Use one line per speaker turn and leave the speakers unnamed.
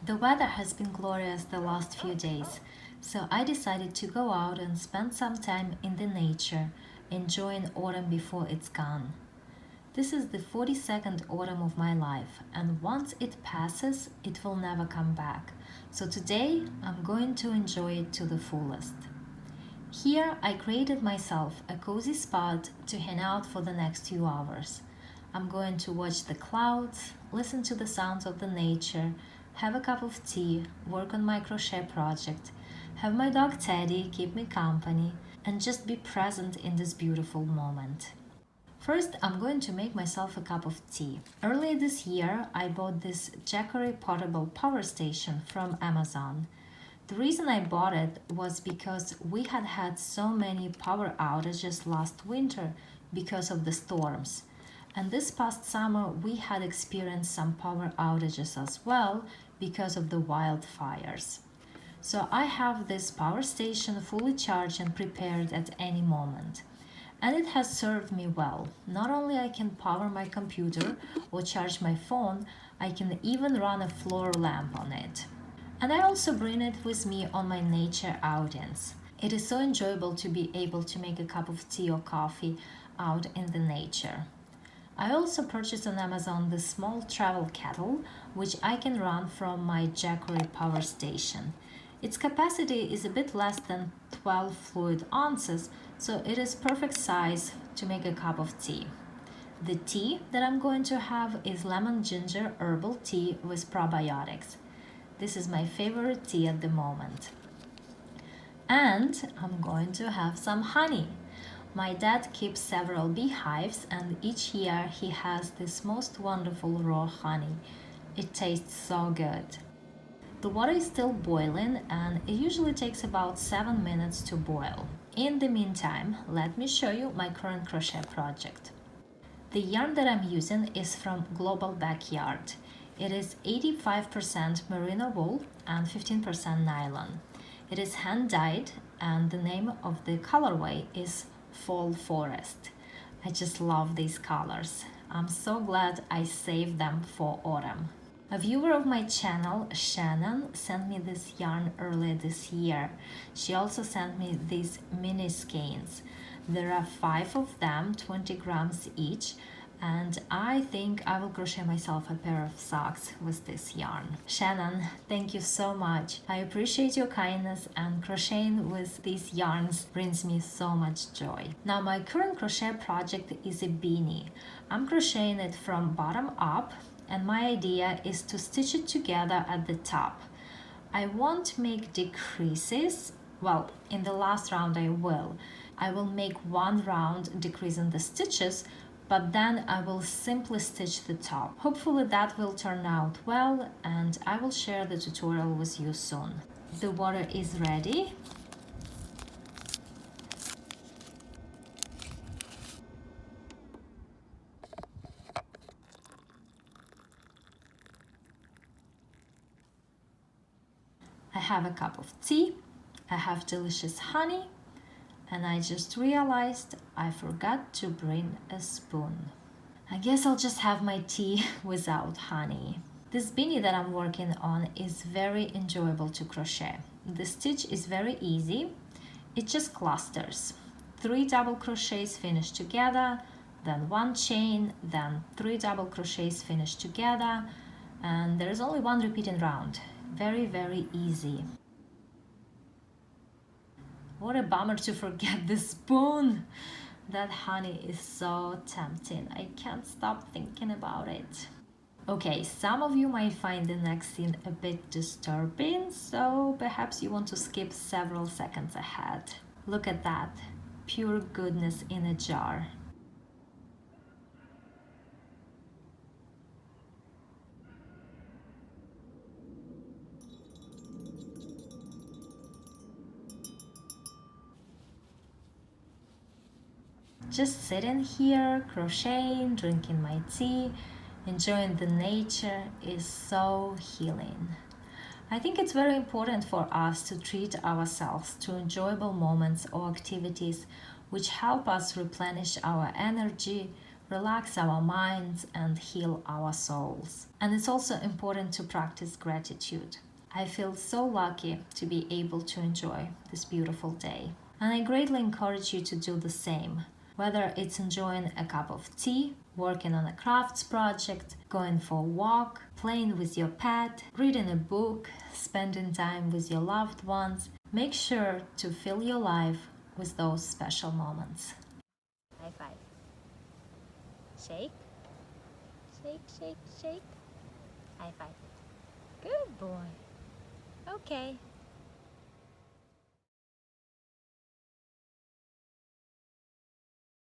The weather has been glorious the last few days, so I decided to go out and spend some time in the nature, enjoying autumn before it's gone. This is the 42nd autumn of my life, and once it passes, it will never come back. So today, I'm going to enjoy it to the fullest. Here, I created myself a cozy spot to hang out for the next few hours. I'm going to watch the clouds, listen to the sounds of the nature, have a cup of tea, work on my crochet project, have my dog Teddy keep me company, and just be present in this beautiful moment. First, I'm going to make myself a cup of tea. Earlier this year, I bought this Jackery portable power station from Amazon. The reason I bought it was because we had had so many power outages last winter because of the storms. And this past summer, we had experienced some power outages as well because of the wildfires. So I have this power station fully charged and prepared at any moment. And it has served me well. Not only I can power my computer or charge my phone, I can even run a floor lamp on it. And I also bring it with me on my nature outings. It is so enjoyable to be able to make a cup of tea or coffee out in the nature. I also purchased on Amazon this small travel kettle, which I can run from my Jackery power station. Its capacity is a bit less than 12 fluid ounces, so it is perfect size to make a cup of tea. The tea that I'm going to have is lemon ginger herbal tea with probiotics. This is my favorite tea at the moment. And I'm going to have some honey. My dad keeps several beehives, and each year he has this most wonderful raw honey. It tastes so good. The water is still boiling, and it usually takes about 7 minutes to boil. In the meantime, let me show you my current crochet project. The yarn that I'm using is from Global Backyard. It is 85% merino wool and 15% nylon. It is hand-dyed, and the name of the colorway is Fall Forest. I just love these colors. I'm so glad I saved them for autumn. A viewer of my channel, Shannon, sent me this yarn earlier this year. She also sent me these mini skeins. There are 5 of them, 20 grams each, and I think I will crochet myself a pair of socks with this yarn. Shannon, thank you so much. I appreciate your kindness, and crocheting with these yarns brings me so much joy. Now my current crochet project is a beanie. I'm crocheting it from bottom up, and my idea is to stitch it together at the top. I won't make decreases. Well, in the last round I will. I will make one round decreasing the stitches, but then I will simply stitch the top. Hopefully that will turn out well, and I will share the tutorial with you soon. The water is ready. I have a cup of tea, I have delicious honey, and I just realized I forgot to bring a spoon. I guess I'll just have my tea without honey. This beanie that I'm working on is very enjoyable to crochet. The stitch is very easy. It just clusters. 3 double crochets finished together, then 1 chain, then 3 double crochets finished together, and there is only 1 repeating round. Very easy. What a bummer to forget the spoon. That honey is so tempting. I can't stop thinking about it. Okay, some of you might find the next scene a bit disturbing, so perhaps you want to skip several seconds ahead. Look at that. Pure goodness in a jar. Just sitting here, crocheting, drinking my tea, enjoying the nature is so healing. I think it's very important for us to treat ourselves to enjoyable moments or activities which help us replenish our energy, relax our minds, and heal our souls. And it's also important to practice gratitude. I feel so lucky to be able to enjoy this beautiful day. And I greatly encourage you to do the same, whether it's enjoying a cup of tea, working on a crafts project, going for a walk, playing with your pet, reading a book, spending time with your loved ones. Make sure to fill your life with those special moments.
High five. Shake. Shake, shake, shake. High five. Good boy. Okay.